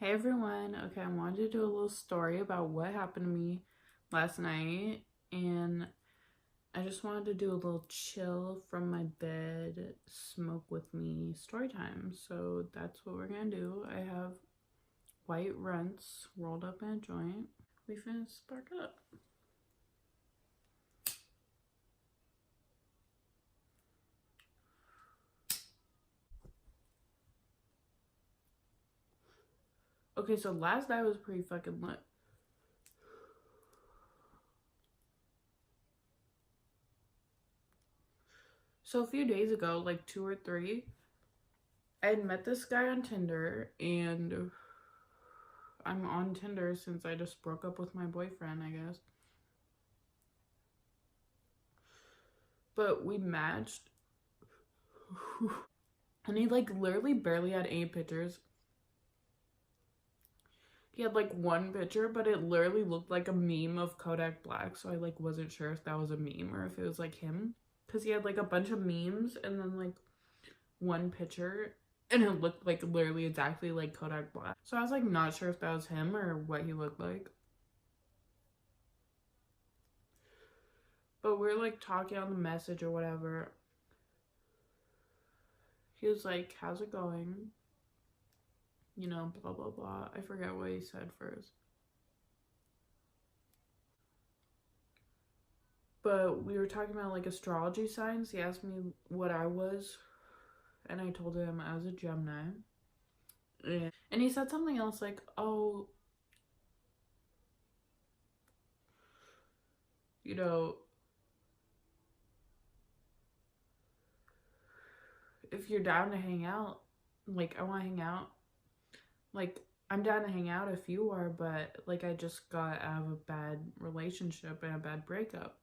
Hey everyone, okay, I wanted to do a little story about what happened to me last night, and I just wanted to do a little chill from my bed, smoke with me story time. So that's what we're gonna do. I have white runts rolled up in a joint. We finna spark up. Okay, so last night was pretty fucking lit. So a few days ago, like 2 or 3, I had met this guy on Tinder, and I'm on Tinder since I just broke up with my boyfriend, I guess. But we matched, and he like literally barely had any pictures. He had like one picture, but it literally looked like a meme of Kodak Black, so I like wasn't sure if that was a meme or if it was like him, because he had like a bunch of memes and then like one picture, and it looked like literally exactly like Kodak Black. So I was like not sure if that was him or what he looked like. But we were like talking on the message or whatever. He was like, "How's it going? You know, blah blah blah." I forget what he said first. But we were talking about like astrology signs. He asked me what I was, and I told him I was a Gemini. And he said something else like, "Oh, you know, if you're down to hang out, like I want to hang out. Like I'm down to hang out if you are, but like I just got out of a bad relationship and a bad breakup.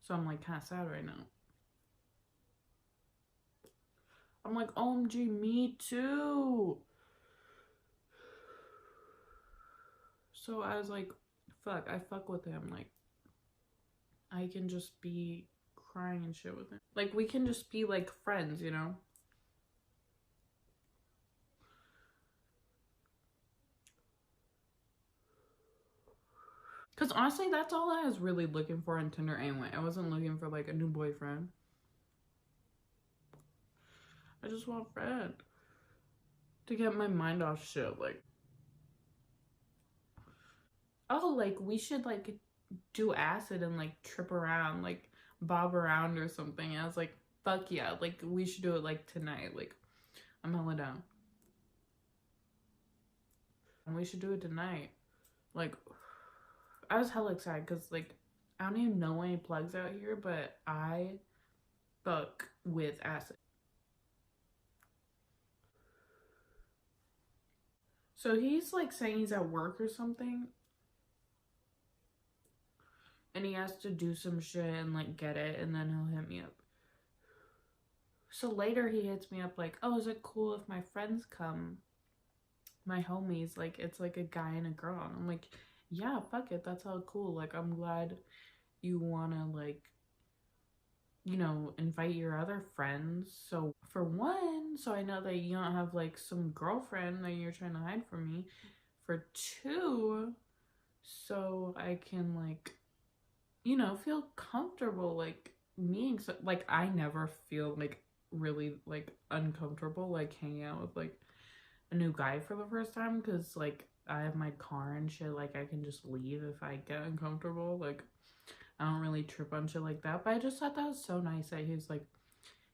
So I'm like kind of sad right now." I'm like, "OMG, me too." So I was like, fuck, I fuck with him. Like I can just be crying and shit with him. Like we can just be like friends, you know? Because honestly, that's all I was really looking for on Tinder anyway. I wasn't looking for like a new boyfriend. I just want a friend to get my mind off shit. Like, oh, like we should like do acid and like trip around, like bob around or something. And I was like, fuck yeah, like we should do it like tonight. Like, I'm hella down. And we should do it tonight. Like, I was hella excited because like I don't even know any plugs out here, but I fuck with acid. So he's like saying he's at work or something, and he has to do some shit and like get it, and then he'll hit me up. So later he hits me up like, "Oh, is it cool if my friends come? My homies, like it's like a guy and a girl." And I'm like, "Yeah, fuck it, that's all cool. Like I'm glad you wanna like, you know, invite your other friends. So for one, so I know that you don't have like some girlfriend that you're trying to hide from me. For two, so I can like, you know, feel comfortable like meeting so like I never feel like really like uncomfortable like hanging out with like a new guy for the first time, because like I have my car and shit, like I can just leave if I get uncomfortable. Like I don't really trip on shit like that. But I just thought that was so nice that he was like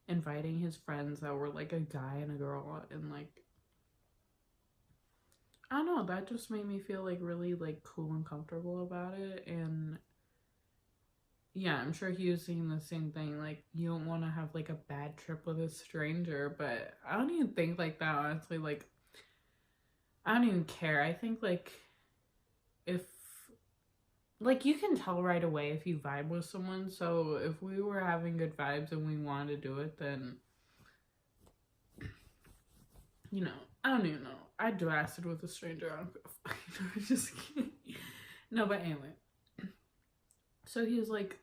inviting his friends that were like a guy and a girl, and like I don't know, that just made me feel like really like cool and comfortable about it. And yeah, I'm sure he was saying the same thing. Like, you don't want to have like a bad trip with a stranger, but I don't even think like that, honestly. Like, I don't even care. I think like if like you can tell right away if you vibe with someone. So if we were having good vibes and we wanted to do it, then you know, I don't even know. I'd do acid with a stranger. I don't go. Just kidding. No, but anyway. So he was like,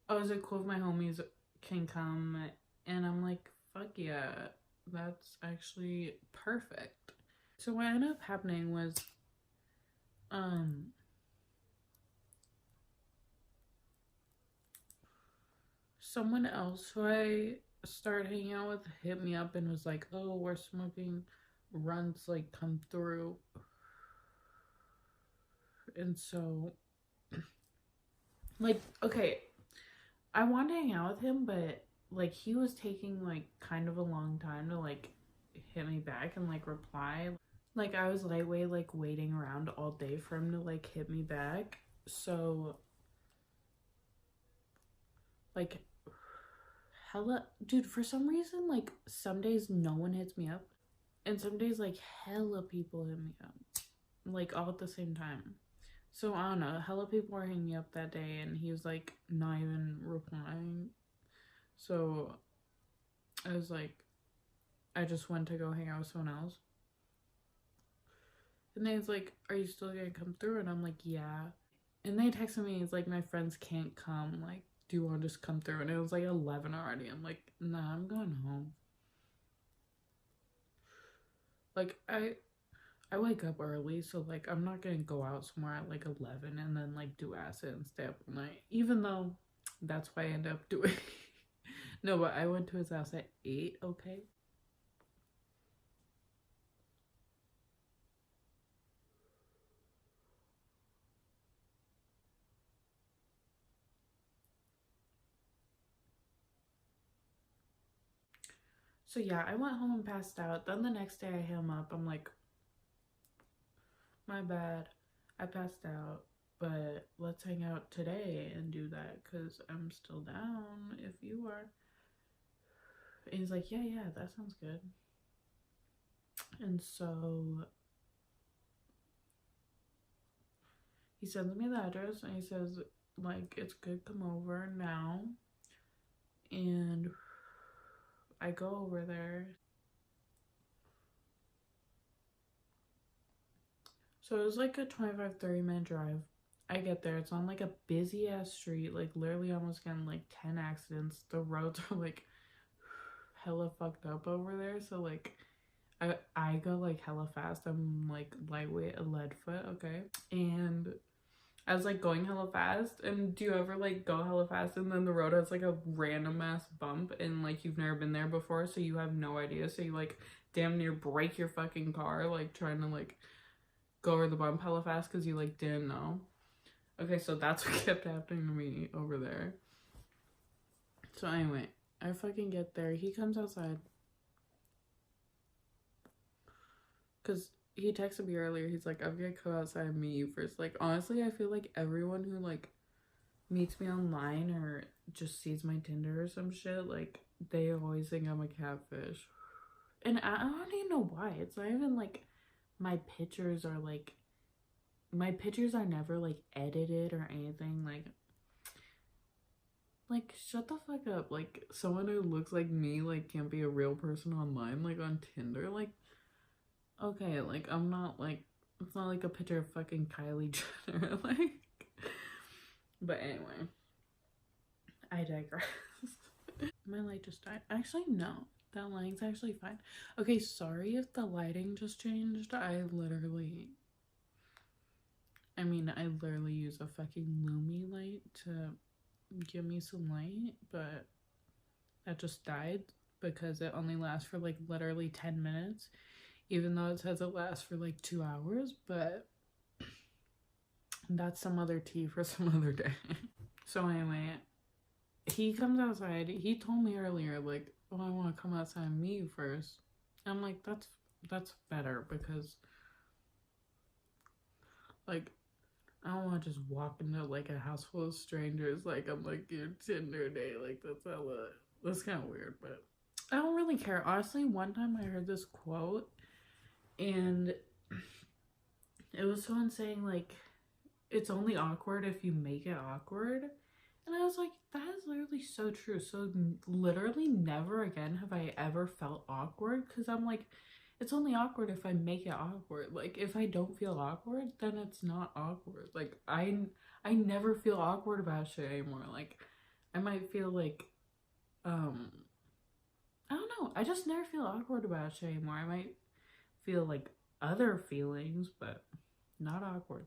"Oh, is it cool if my homies can come?" And I'm like, "Fuck yeah, that's actually perfect." So what ended up happening was, someone else who I started hanging out with hit me up and was like, oh, we're smoking runs, like, come through. And so, like, okay, I wanted to hang out with him, but, like, he was taking, like, kind of a long time to, like, hit me back and, like, reply. Like, I was lightweight, like, waiting around all day for him to, like, hit me back. So, like, hella, dude, for some reason, like, some days no one hits me up, and some days, like, hella people hit me up, like, all at the same time. So I don't know, hella people were hitting me up that day, and he was like not even replying. So I was like, I just went to go hang out with someone else, and they was like, are you still gonna come through? And I'm like, yeah. And they texted me, it's like, my friends can't come, like, do you want to just come through? And it was like 11 already. I'm like, nah, I'm going home. Like, I wake up early, so, like, I'm not gonna go out somewhere at like 11 and then, like, do acid and stay up all night, even though that's what I end up doing. No, but I went to his house at 8, okay? So yeah, I went home and passed out. Then the next day I hit him up. I'm like, my bad, I passed out, but let's hang out today and do that because I'm still down if you are. And he's like, yeah, that sounds good. And so he sends me the address and he says, like, it's good, come over now. And I go over there. So it was like a 25-30 minute drive. I get there, it's on like a busy ass street, like literally almost getting like 10 accidents. The roads are like hella fucked up over there. So like I go like hella fast. I'm like lightweight, a lead foot, okay? And I was like going hella fast. And do you ever like go hella fast and then the road has like a random ass bump and like you've never been there before, so you have no idea, so you like damn near break your fucking car, like trying to like go over the bump hella fast because you like didn't know. Okay, so that's what kept happening to me over there. So anyway, I fucking get there. He comes outside because he texted me earlier. He's like, I'm gonna come outside and meet you first. Like, honestly, I feel like everyone who like meets me online or just sees my Tinder or some shit, like, they always think I'm a catfish. And I don't even know why. It's not even like my pictures are like, my pictures are never like edited or anything. Like shut the fuck up. Like, someone who looks like me like can't be a real person online, like on Tinder. Like, okay, like I'm not like, it's not like a picture of fucking Kylie Jenner. Like, but anyway, I digress. My light just died. Actually, no, that lighting's actually fine. Okay, sorry if the lighting just changed. I literally use a fucking Lumi light to give me some light, but that just died because it only lasts for like literally 10 minutes, even though it says it lasts for like 2 hours. But that's some other tea for some other day. So anyway, he comes outside. He told me earlier, like, oh, I want to come outside and meet you first. I'm like, that's better because, like, I don't want to just walk into like a house full of strangers like I'm like your Tinder date. Like, that's kind of weird, but I don't really care. Honestly, one time I heard this quote and it was someone saying like, it's only awkward if you make it awkward. And I was like, that is literally so true. So literally never again have I ever felt awkward, because I'm like, it's only awkward if I make it awkward. Like, if I don't feel awkward, then it's not awkward. Like, I never feel awkward about shit anymore. Like, I might feel like, I don't know. I just never feel awkward about shit anymore. I might feel like other feelings, but not awkward.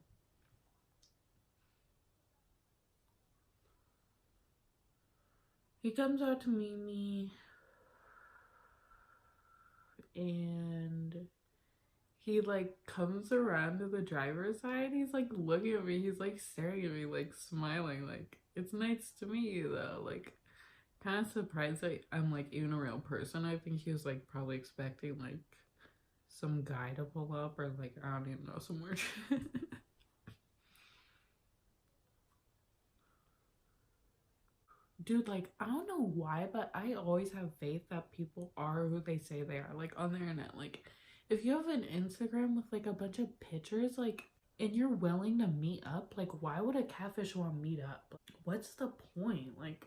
He comes out to meet me, and he like comes around to the driver's side. He's like looking at me. He's like staring at me, like smiling. Like, it's nice to meet you though. Like, kind of surprised that I'm like even a real person. I think he was like probably expecting like some guy to pull up, or like, I don't even know, some weird shit. Dude, like, I don't know why, but I always have faith that people are who they say they are, like, on the internet. Like, if you have an Instagram with like a bunch of pictures, like, and you're willing to meet up, like, why would a catfish want to meet up? What's the point? Like,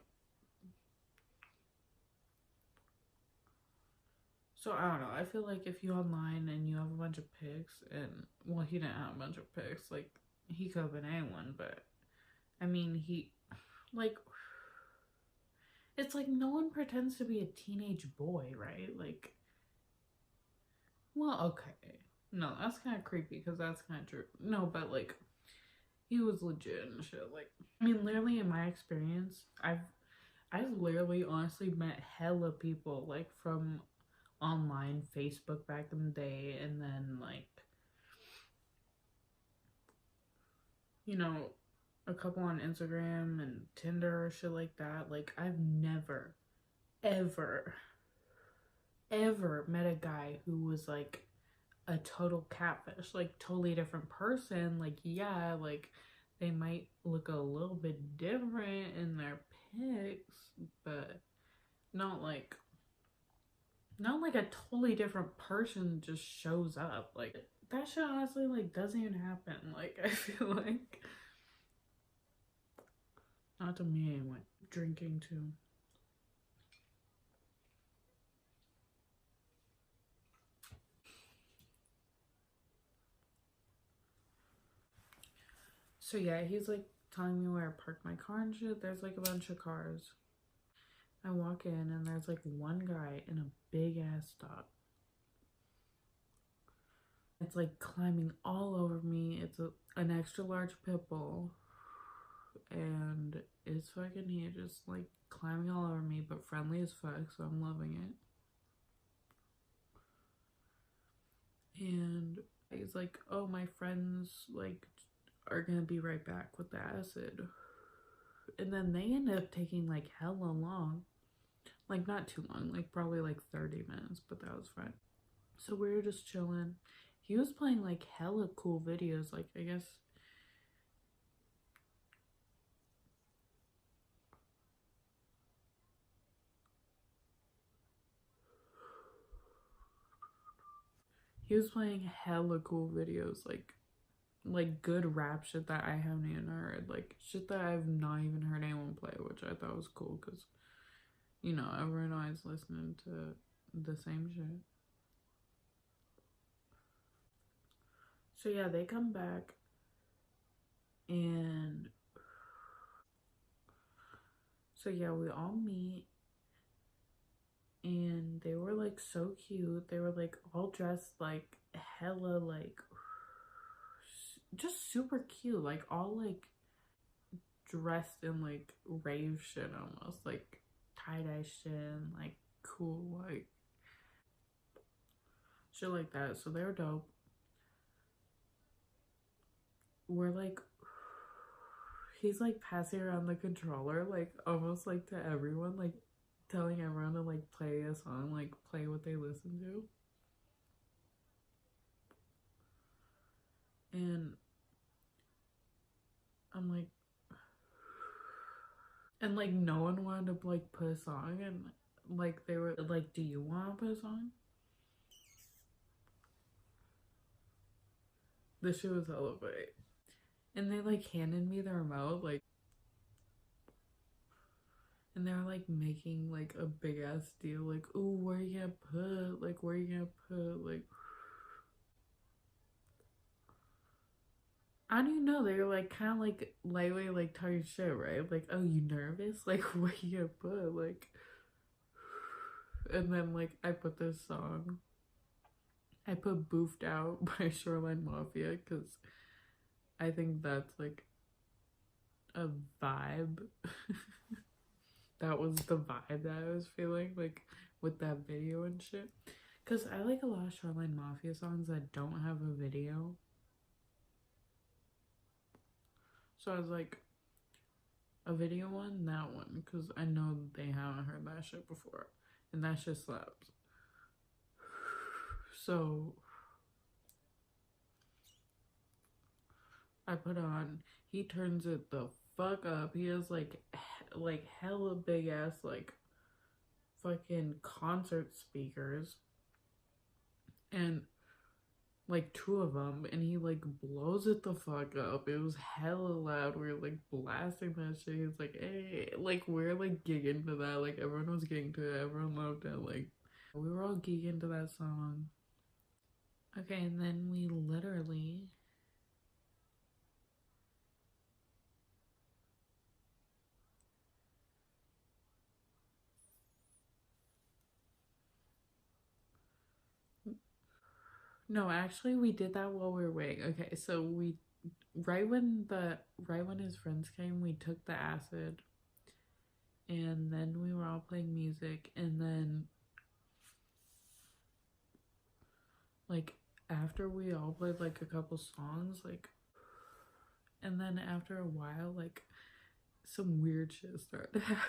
so I don't know. I feel like if you online and you have a bunch of pics, and well, he didn't have a bunch of pics, like, he could have been anyone, but I mean, he, like, it's like no one pretends to be a teenage boy, right? Like, well, okay. No, that's kind of creepy because that's kind of true. No, but like, he was legit and shit. Like, I mean, literally in my experience, I've literally honestly met hella people like from online Facebook back in the day, and then like, you know, a couple on Instagram and Tinder or shit like that. Like, I've never, ever, ever met a guy who was like a total catfish, like totally different person. Like, yeah, like they might look a little bit different in their pics, but not like a totally different person just shows up. Like, that shit honestly like doesn't even happen. Like, I feel like, not to me anyway. Drinking too. So yeah, he's like telling me where I parked my car and shit. There's like a bunch of cars. I walk in and there's like one guy in a big ass dog. It's like climbing all over me. It's an extra large pit bull, and it's fucking huge. Just like climbing all over me, but friendly as fuck, so I'm loving it. And he's like, oh, my friends like are gonna be right back with the acid. And then they end up taking like hella long. Like, not too long, like probably like 30 minutes, but that was fine. So we were just chilling. He was playing like hella cool videos, like, I guess. He was playing hella cool videos, like good rap shit that I haven't even heard, like shit that I've not even heard anyone play, which I thought was cool because, you know, everyone always listening to the same shit. So yeah, they come back, and so yeah, we all meet, and they were like so cute. They were like all dressed like hella like just super cute, like all like dressed in like rave shit, almost like tie-dye shit and like cool like shit like that. So they were dope. We're like, he's like passing around the controller like almost like to everyone, like telling everyone to like play a song, like play what they listen to. And I'm like, and like no one wanted to like put a song, and like they were like, do you want to put a song? This shit was hella funny. And they like handed me the remote, like, and they were like making like a big ass deal, like, oh, where you gonna put, like, where you gonna put, like, I don't even know. They were like kind of like lightweight, like talking shit, right? Like, oh, you nervous? Like, where you gonna put, like, and then like I put this song, I put Boofed Out by Shoreline Mafia because I think that's like a vibe. That was the vibe that I was feeling like with that video and shit. Because I like a lot of Shoreline Mafia songs that don't have a video. So I was like, a video one, that one. Because I know they haven't heard that shit before. And that shit slaps. So I put on, he turns it the fuck up. He has like hella big ass like fucking concert speakers. And like two of them, and he like blows it the fuck up. It was hella loud. We were like blasting that shit. He's like, hey, like we're like gigging to that. Like everyone was gigging to it. Everyone loved it. Like we were all gigging to that song. Okay, and then we literally no, actually we did that while we were waiting. Okay, so we right when his friends came, we took the acid and then we were all playing music, and then like after we all played like a couple songs, like, and then after a while, like some weird shit started to happen.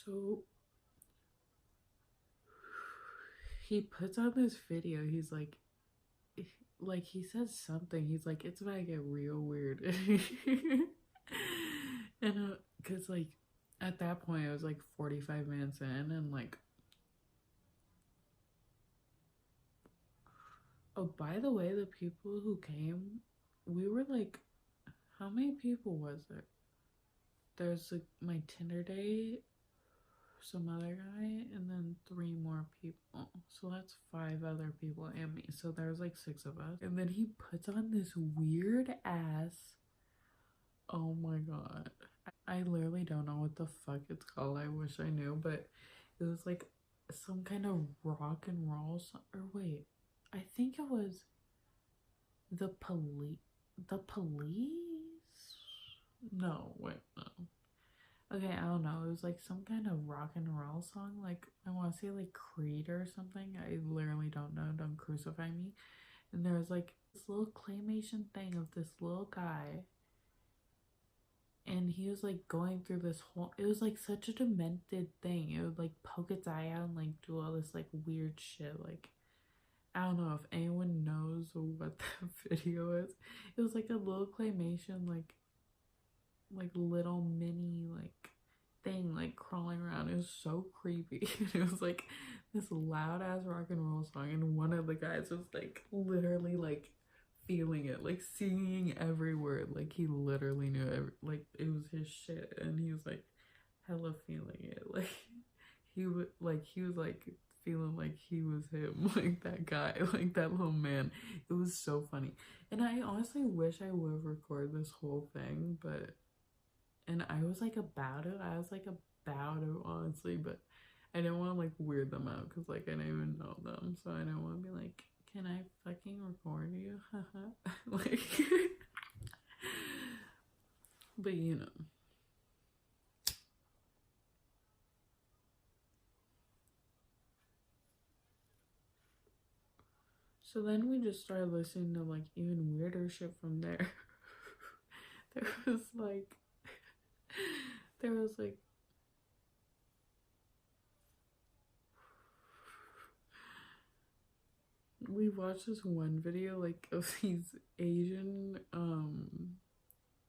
So he puts on this video. He's like he says something. He's like, it's about to get real weird. And cause like at that point I was like 45 minutes in, and like, oh, by the way, the people who came, we were like, how many people was there? There's like my Tinder date, some other guy, and then 3 more people. So that's 5 other people and me. So there's like 6 of us. And then he puts on this weird ass. Oh my god. I literally don't know what the fuck it's called. I wish I knew, but it was like some kind of rock and roll song. Or wait, I think it was the police. The police? No, wait, no. Okay, I don't know. It was like some kind of rock and roll song. Like, I want to say like Creed or something. I literally don't know. Don't crucify me. And there was like this little claymation thing of this little guy. And he was like going through this whole. It was like such a demented thing. It would like poke its eye out and like do all this like weird shit. Like, I don't know if anyone knows what that video is. It was like a little claymation, like little mini like thing like crawling around. It was so creepy. It was like this loud ass rock and roll song, and one of the guys was like literally like feeling it, like singing every word. Like he literally knew like it was his shit, and he was like hella feeling it. Like he was like feeling like he was him, like that guy, like that little man. It was so funny, and I honestly wish I would have recorded this whole thing, but and I was like about it. Honestly, but I didn't want to like weird them out because like I didn't even know them, so I didn't want to be like, can I fucking record you? Like, but you know. So then we just started listening to like even weirder shit from there. there was like, there was like, we watched this one video like of these Asian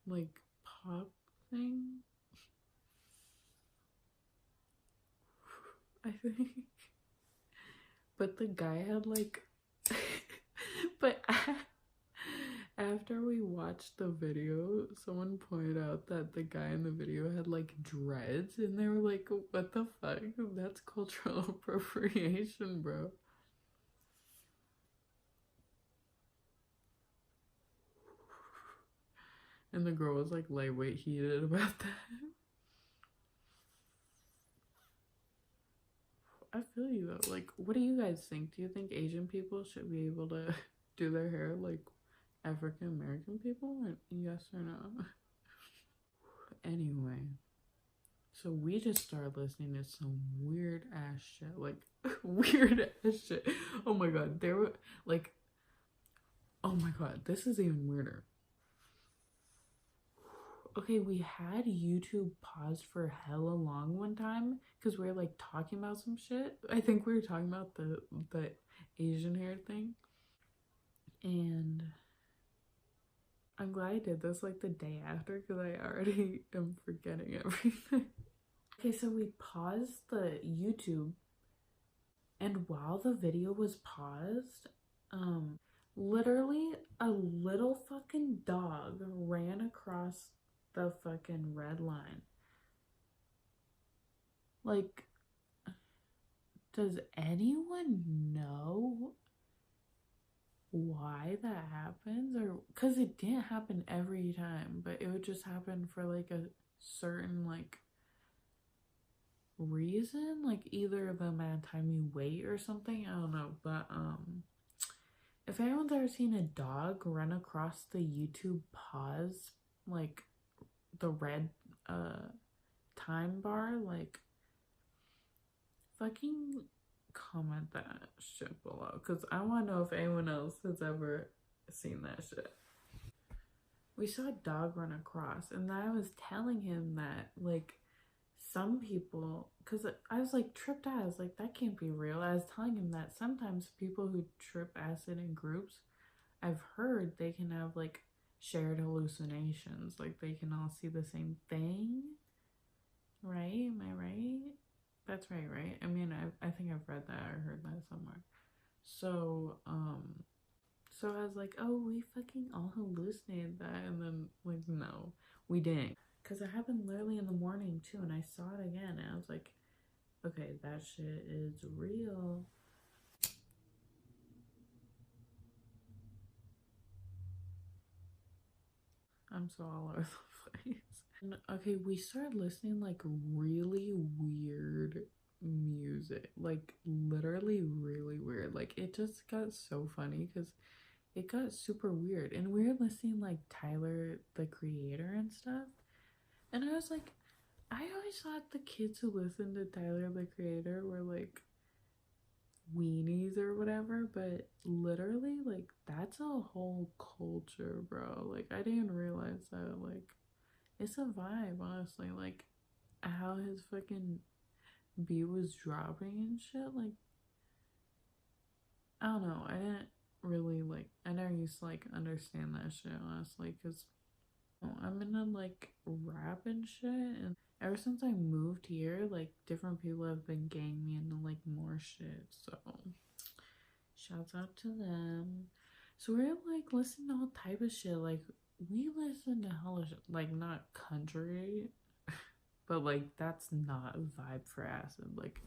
like pop thing, I think. But the guy had like but after we watched the video, someone pointed out that the guy in the video had like dreads, and they were like, what the fuck? That's cultural appropriation, bro. And the girl was like lightweight heated about that. I feel you though. Like, what do you guys think? Do you think Asian people should be able to do their hair like African American people? Yes or no? Anyway, so we just started listening to some weird ass shit. Like, weird ass shit. Oh my god. There were like, oh my god, this is even weirder. Okay, we had YouTube paused for hella long one time because we were like talking about some shit. I think we were talking about the Asian hair thing. And I'm glad I did this like the day after because I already am forgetting everything. Okay, so we paused the YouTube, and while the video was paused, literally a little fucking dog ran across the fucking red line. Like, does anyone know why that happens? Or because it didn't happen every time, but it would just happen for like a certain like reason, like either the amount of time you wait or something. I don't know, but if anyone's ever seen a dog run across the YouTube pause, like the red time bar, like fucking comment that shit below because I want to know if anyone else has ever seen that shit. We saw a dog run across, and I was telling him that like some people, because I was like tripped out, I was like that can't be real. I was telling him that sometimes people who trip acid in groups, I've heard they can have like shared hallucinations, like they can all see the same thing, right? Am I right? That's right, right? I mean, I think I've read that or heard that somewhere. So, so I was like, oh, we fucking all hallucinated that, and then like, no, we didn't, because it happened literally in the morning too, and I saw it again, and I was like, okay, that shit is real. I'm so all over the place. And, okay, we started listening like really weird music, like literally really weird. Like it just got so funny because it got super weird, and we were listening like Tyler the Creator and stuff, and I was like, I always thought the kids who listened to Tyler the Creator were like weenies or whatever, but literally like that's a whole culture, bro. Like I didn't realize that. Like it's a vibe, honestly. Like how his fucking beat was dropping and shit. Like I don't know. I didn't really like. I never used to like understand that shit, honestly, because I'm into like rap and shit, and ever since I moved here, like different people have been getting me into like more shit. So shouts out to them. So we're like listening to all type of shit. Like we listen to hella shit, like not country, but like that's not a vibe for acid. Like,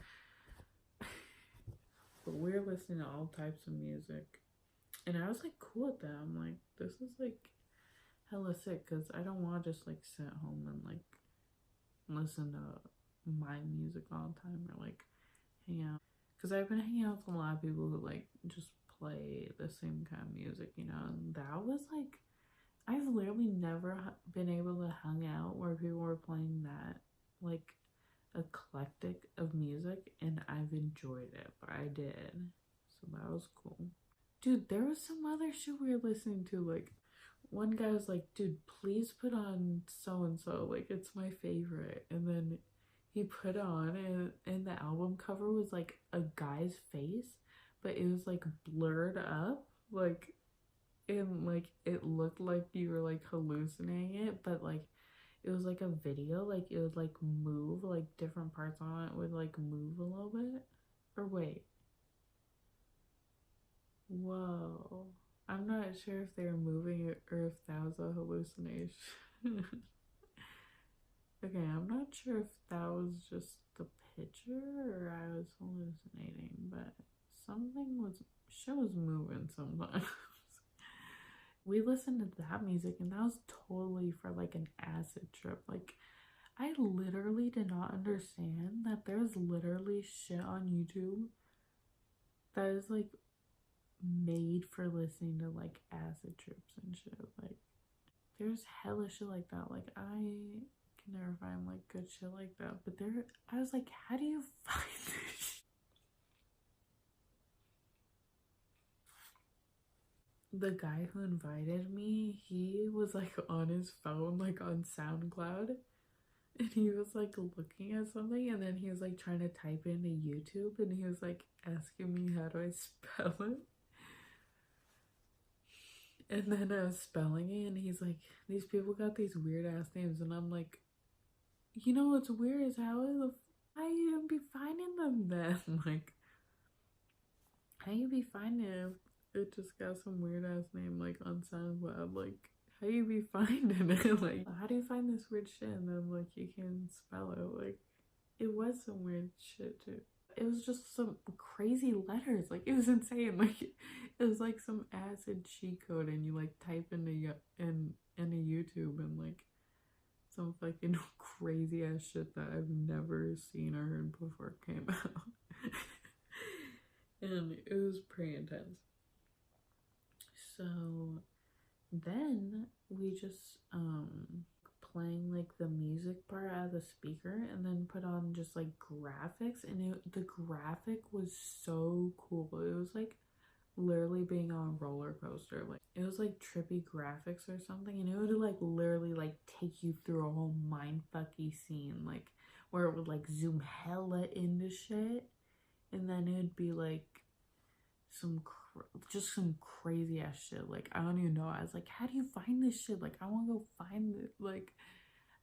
but we're listening to all types of music, and I was like cool with that. I'm like, this is like hella sick because I don't want to just like sit home and like listen to my music all the time or like hang out, because I've been hanging out with a lot of people who like just play the same kind of music, you know, and that was like I've literally never been able to hang out where people were playing that like eclectic of music, and I've enjoyed it, but I did, so that was cool. Dude, there was some other shit we were listening to, like one guy was like, dude, please put on so and so, like it's my favorite, and then he put on, and the album cover was like a guy's face, but it was like blurred up, like, and like it looked like you were like hallucinating it, but like it was like a video, like it would like move, like different parts on it would like move a little bit, or wait, whoa, I'm not sure if they were moving it or if that was a hallucination. Okay, I'm not sure if that was just the picture or I was hallucinating, but something was, shit was moving sometimes. We listened to that music and that was totally for like an acid trip. Like, I literally did not understand that there's literally shit on YouTube that is like made for listening to like acid trips and shit. Like, there's hella shit like that. Like, I can never find like good shit like that. But there, I was like, how do you find this shit? The guy who invited me, he was like on his phone, like on SoundCloud, and he was like looking at something, and then he was like trying to type into YouTube, and he was like asking me how do I spell it, and then I was spelling it, and he's like, these people got these weird ass names, and I'm like, you know what's weird is how you even be finding them then? Like, how you be finding it if it just got some weird ass name like on SoundCloud? Like, how you be finding it? Like, how do you find this weird shit? And then like you can spell it. Like, it was some weird shit too. It was just some crazy letters. Like, it was insane. Like, it was like some acid cheat code, and you like type into YouTube, and like some fucking crazy ass shit that I've never seen or heard before came out. And it was pretty intense. So then we just playing like the music part out of the speaker, and then put on just like graphics, and the graphic was so cool. It was like literally being on a roller coaster. Like, it was like trippy graphics or something, and it would like literally like take you through a whole mindfucky scene, like where it would like zoom hella into shit, and then it'd be like just some crazy ass shit. Like, I don't even know. I was like, how do you find this shit? Like, I want to go find it. Like,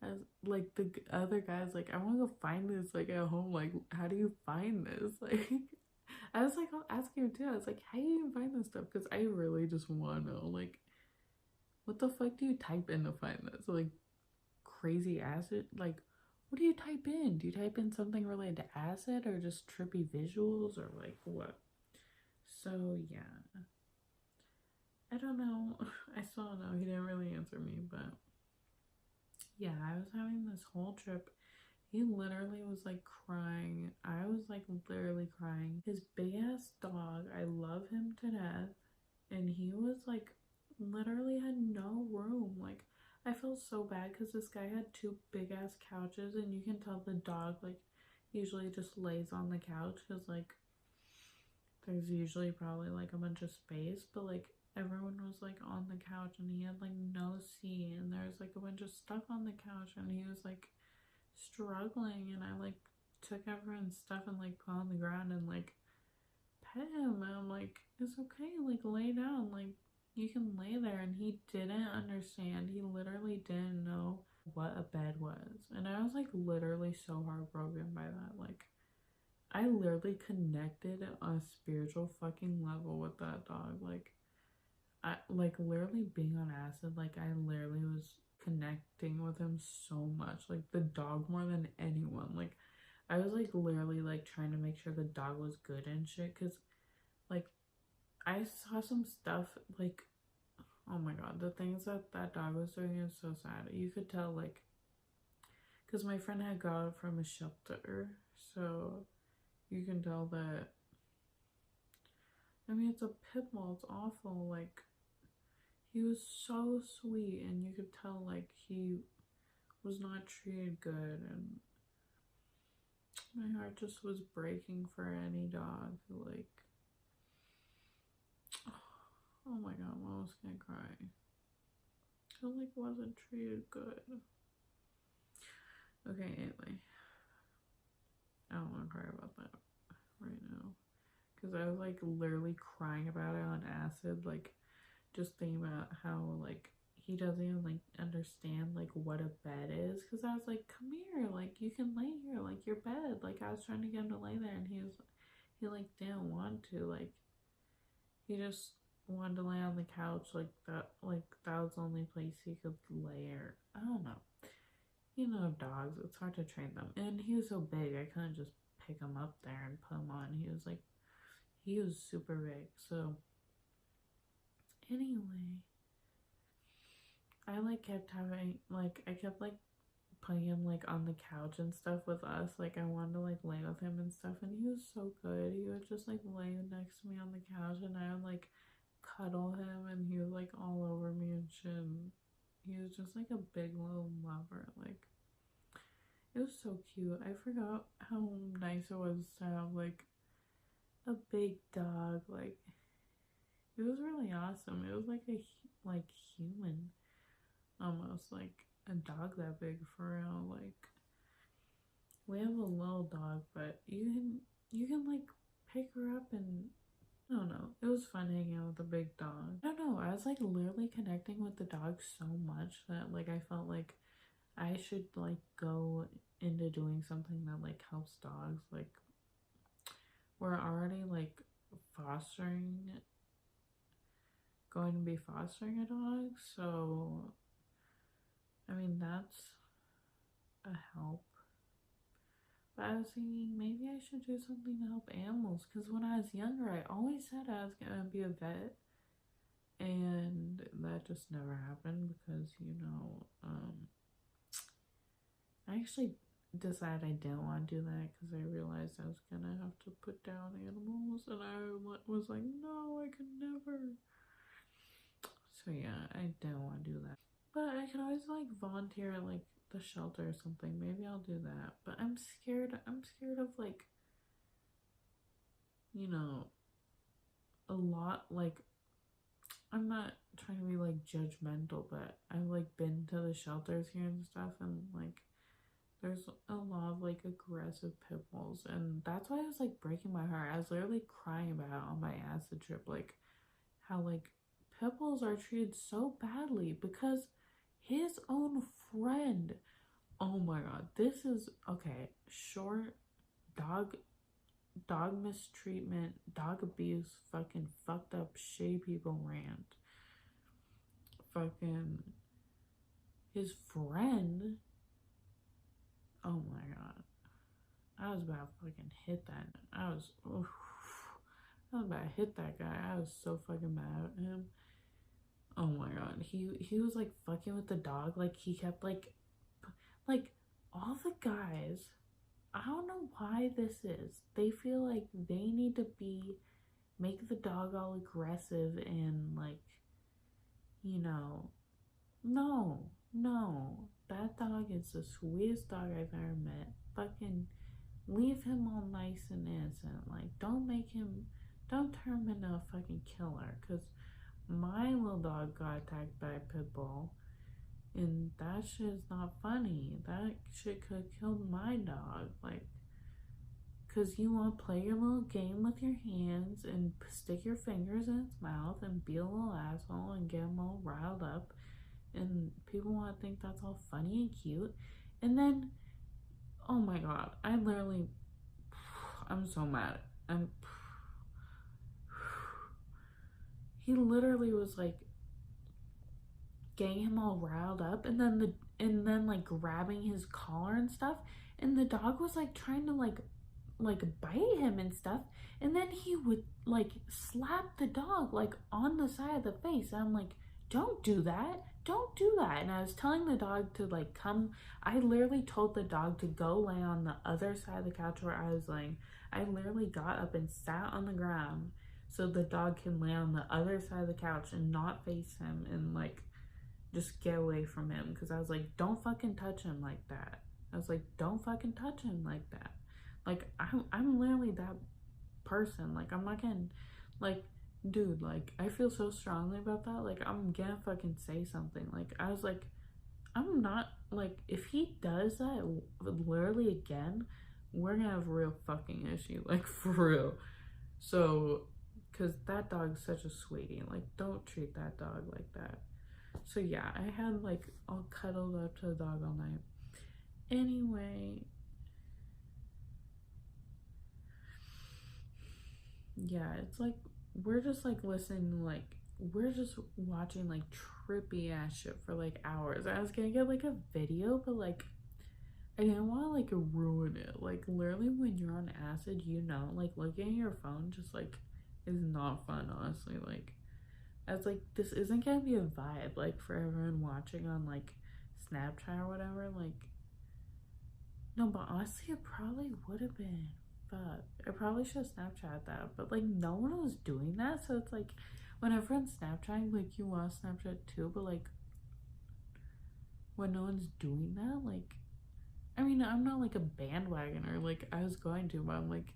as like the other guys, like, I want to go find this like at home. Like, how do you find this? Like, I was like, I'll ask you too. I was like, how do you even find this stuff? Because I really just want to know, like, what the fuck do you type in to find this? Like, crazy acid? Like, what do you type in? Do you type in something related to acid, or just trippy visuals, or like what? So yeah, I don't know. I still don't know. He didn't really answer me, but yeah, I was having this whole trip. He literally was like crying. I was like literally crying. His big ass dog, I love him to death. And he was like literally had no room. Like, I felt so bad because this guy had two big ass couches, and you can tell the dog like usually just lays on the couch because like there's usually probably like a bunch of space, but like everyone was like on the couch, and he had like no seat, and there's like a bunch of stuff on the couch, and he was like struggling, and I like took everyone's stuff and like put on the ground and like pet him, and I'm like, it's okay, like lay down, like you can lay there. And he didn't understand. He literally didn't know what a bed was, and I was like literally so heartbroken by that. Like, I literally connected on a spiritual fucking level with that dog. Like, I like literally being on acid, like I literally was connecting with him so much. Like, the dog more than anyone. Like, I was like literally like trying to make sure the dog was good and shit, because like I saw some stuff like, oh my god, the things that that dog was doing is so sad. You could tell, like, because my friend had got out from a shelter, so you can tell that. I mean, it's a pit bull, it's awful. Like, he was so sweet, and you could tell like he was not treated good, and my heart just was breaking for any dog who like, oh my god, I'm almost gonna cry. Who like wasn't treated good. Okay, anyway, I don't want to cry about that right now, because I was like literally crying about it on acid, like just thinking about how like he doesn't even like understand like what a bed is, because I was like, come here, like you can lay here, like your bed. Like, I was trying to get him to lay there, and he like didn't want to. Like, he just wanted to lay on the couch, like that was the only place he could lay. Or I don't know, you know, dogs, it's hard to train them. And he was so big, I couldn't just pick him up there and put him on. He was super big. So anyway, I like kept having like I kept like putting him like on the couch and stuff with us. Like I wanted to like lay with him and stuff, and he was so good. He would just like lay next to me on the couch, and I would like cuddle him, and he was like all over me and shit. And he was just like a big little lover. Like it was so cute. I forgot how nice it was to have like a big dog. Like it was really awesome. It was like a like human, almost like a dog that big for real. Like we have a little dog, but you can like pick her up and I don't know. It was fun hanging out with the big dog. I don't know. I was like literally connecting with the dog so much that like I felt like I should like go into doing something that like helps dogs. Like we're already like fostering, going to be fostering a dog, so I mean that's a help. But I was thinking maybe I should do something to help animals because when I was younger, I always said I was gonna be a vet, and that just never happened because I actually decided I didn't want to do that because I realized I was gonna have to put down animals, and I was like, no, I could never. So yeah, I didn't want to do that. But I can always like volunteer at like the shelter or something. Maybe I'll do that. But I'm scared. I'm scared of like, you know, a lot like I'm not trying to be like judgmental, but I've like been to the shelters here and stuff, and like there's a lot of like aggressive pit bulls, and that's why I was like breaking my heart. I was literally crying about it on my acid trip, like how like pit bulls are treated so badly because his own friend. Oh my god, this is okay. Short dog mistreatment, dog abuse, fucking fucked up shitty people rant. Fucking his friend. Oh my god. I was about to fucking hit that. Oof, I was about to hit that guy. I was so fucking mad at him. Oh my god. He was like fucking with the dog. Like he kept like all the guys, I don't know why this is. They feel like they need to make the dog all aggressive and like, no, no. That dog is the sweetest dog I've ever met. Fucking leave him all nice and innocent. Like, don't turn him into a fucking killer. Because my little dog got attacked by a pit bull. And that shit is not funny. That shit could have killed my dog. Like, because you want to play your little game with your hands and stick your fingers in its mouth and be a little asshole and get them all riled up. And people want to think that's all funny and cute. And then, oh my god, I'm so mad. He literally was like getting him all riled up, and then like grabbing his collar and stuff, and the dog was like trying to like bite him and stuff, and then he would like slap the dog like on the side of the face, and I'm like, don't do that, and I was telling the dog to like come. I literally told the dog to go lay on the other side of the couch where I was laying. I literally got up and sat on the ground so the dog can lay on the other side of the couch and not face him and like just get away from him, because I was like, don't fucking touch him like that. I was like, don't fucking touch him like that. Like, I'm literally that person. Like, I'm not gonna, like, dude, like, I feel so strongly about that. Like, I'm gonna fucking say something. Like, I was like, I'm not, like, if he does that literally again, we're gonna have a real fucking issue. Like, for real. So, because that dog's such a sweetie. Like, don't treat that dog like that. So yeah, I had like all cuddled up to the dog all night. Anyway, yeah, it's like we're just like listening, like we're just watching like trippy ass shit for like hours. I was gonna get like a video, but like I didn't want to like ruin it. Like literally when you're on acid, like looking at your phone just like is not fun, honestly. Like I was like, this isn't gonna be a vibe, like, for everyone watching on, like, Snapchat or whatever. Like, no, but honestly, it probably would have been. Fuck. I probably should have Snapchat that, but, like, no one was doing that, so it's like, when everyone's Snapchatting, like, you want Snapchat too, but, like, when no one's doing that, like, I mean, I'm not, like, a bandwagoner, like, I was going to, but I'm like,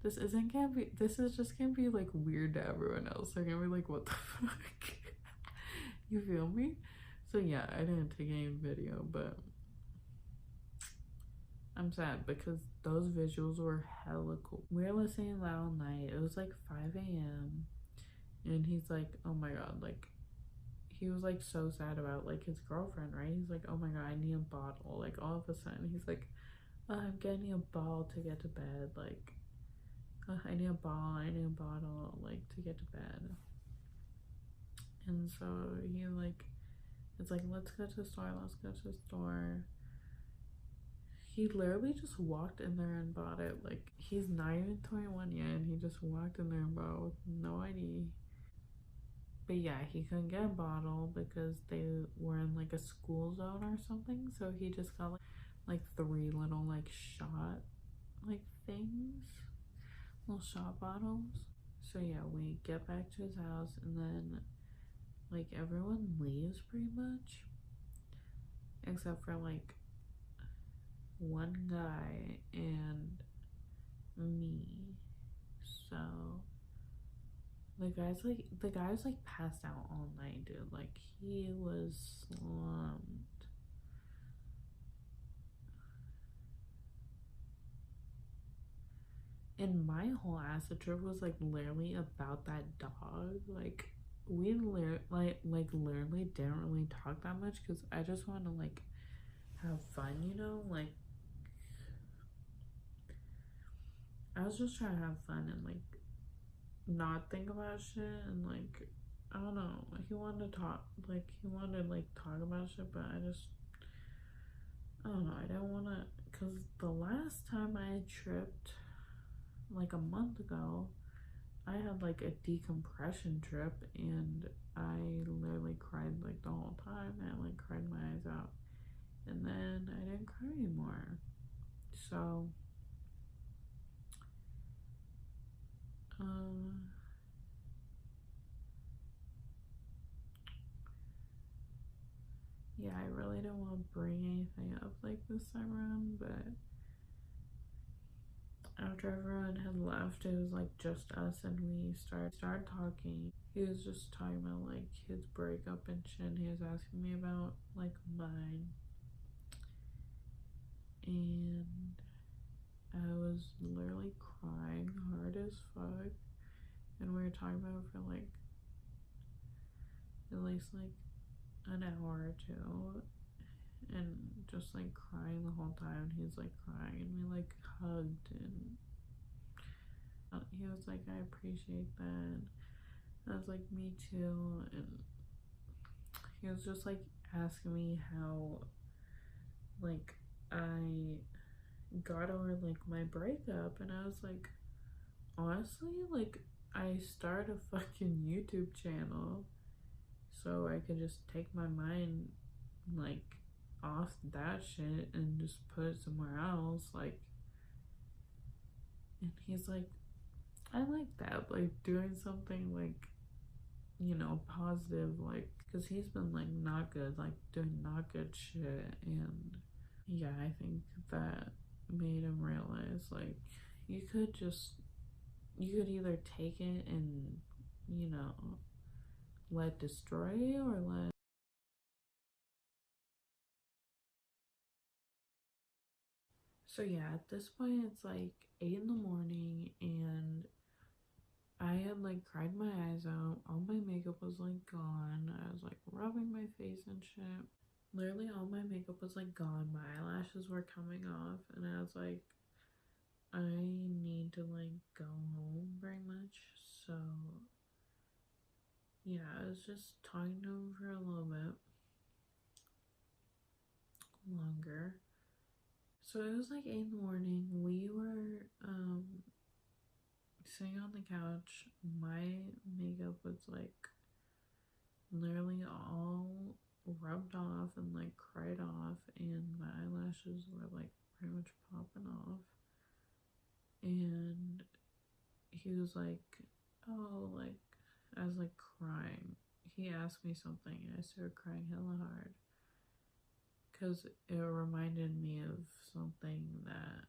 this isn't gonna be, this is just gonna be, like, weird to everyone else. They're gonna be like, what the fuck? You feel me? So yeah, I didn't take any video, but I'm sad because those visuals were hella cool. We were listening loud all night. It was like 5 a.m. and he's like, oh my god, like, he was like so sad about like his girlfriend, right? He's like, oh my god, I need a bottle. Like, all of a sudden he's like, I'm getting a bottle to get to bed. Like, I need a bottle, like, to get to bed. And so he like, it's like, let's go to the store. He literally just walked in there and bought it. Like, he's not even 21 yet, and he just walked in there and bought it with no ID. But yeah, he couldn't get a bottle because they were in like a school zone or something. So he just got like 3 little like shot like things, little shot bottles. So yeah, we get back to his house and then like everyone leaves pretty much, except for like one guy and me. So the guy was like passed out all night, dude. Like, he was slumped. And my whole acid trip was like literally about that dog. Like, we literally didn't really talk that much because I just want to like have fun, you know? Like, I was just trying to have fun and like not think about shit and like, I don't know. He wanted to talk, like, he wanted to like talk about shit, but I don't know. I didn't want to, because the last time I tripped, like a month ago, I had like a decompression trip and I literally cried like the whole time. I like cried my eyes out. And then I didn't cry anymore. So, yeah, I really don't want to bring anything up like this time around, but after everyone had left, it was like just us and we started talking. He was just talking about like his breakup and shit, and he was asking me about like mine. And I was literally crying hard as fuck. And we were talking about it for like at least like an hour or two. And just like crying the whole time. He's like crying and we like hugged and he was like, I appreciate that. I was like, me too. And he was just like asking me how like I got over like my breakup, and I was like, honestly, like, I started a fucking YouTube channel so I could just take my mind like off that shit and just put it somewhere else. Like, and he's like, I like that, like doing something like, you know, positive, like, because he's been like not good, like doing not good shit. And yeah, I think that made him realize like you could either take it and, you know, let destroy you or let. So yeah, at this point it's like 8 in the morning and I had like cried my eyes out. All my makeup was like gone. I was like rubbing my face and shit. Literally all my makeup was like gone. My eyelashes were coming off and I was like, I need to like go home very much. So yeah, I was just talking to him for a little bit longer. So it was like 8 in the morning. We were sitting on the couch. My makeup was like literally all rubbed off and like cried off, and my eyelashes were like pretty much popping off. And he was like, oh, like, I was like crying. He asked me something and I started crying hella hard because it reminded me of something that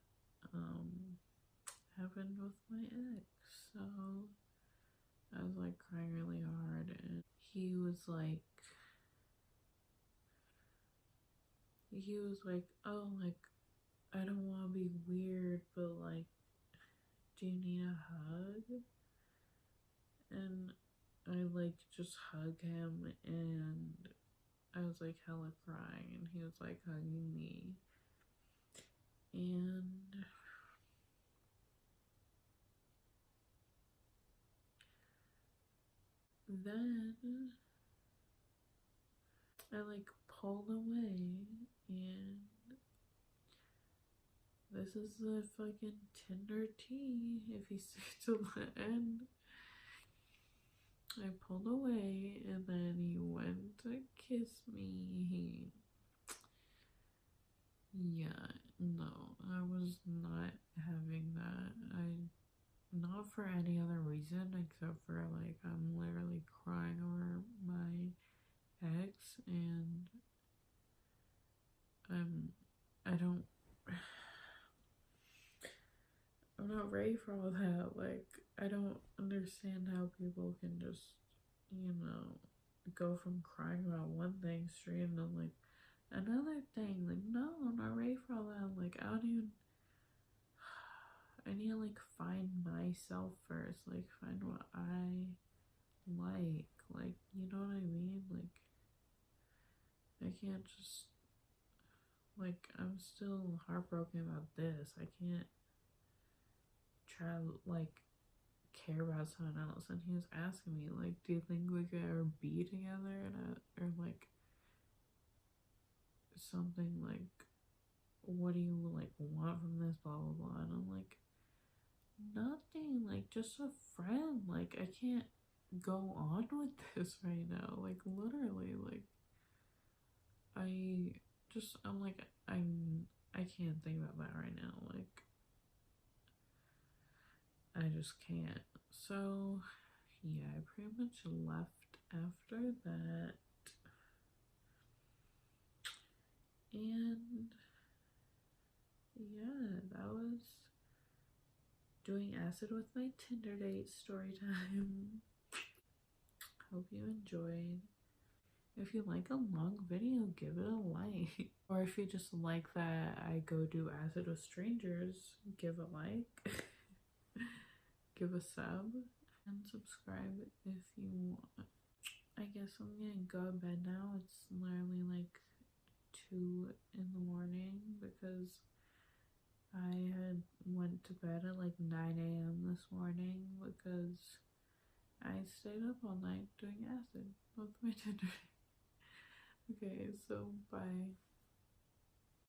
happened with my ex. So I was like crying really hard, and he was like, oh, like, I don't want to be weird, but like, do you need a hug? And I like just hug him, and I was like hella crying, and he was like hugging me. And then I like pulled away, and this is the fucking Tinder tea if you stay to the end. I pulled away, and then he went to kiss me. Yeah, no, I was not having that. Not for any other reason except for like I'm literally crying over my ex, and I don't, I'm not ready for all that. Like, I don't understand how people can just, go from crying about one thing straight into like another thing. Like, no, I'm not ready for all that. Like, I need to like find myself first. Like, find what I like. Like, you know what I mean? Like, I can't just, like, I'm still heartbroken about this. I can't try to like care about someone else. And he was asking me like, do you think we could ever be together, or like something like, what do you like want from this, blah blah blah. And I'm like, nothing, like just a friend. Like, I can't go on with this right now. Like, literally, like, I'm like, I can't think about that right now. Like, I just can't. So yeah, I pretty much left after that. And yeah, that was doing acid with my Tinder date story time. Hope you enjoyed. If you like a long video, give it a like. Or if you just like that I go do acid with strangers, give a like. Give a sub. And subscribe if you want. I guess I'm gonna go to bed now. It's literally like 2 in the morning because I had went to bed at like 9 a.m. this morning because I stayed up all night doing acid with my Tinder. Okay, so bye.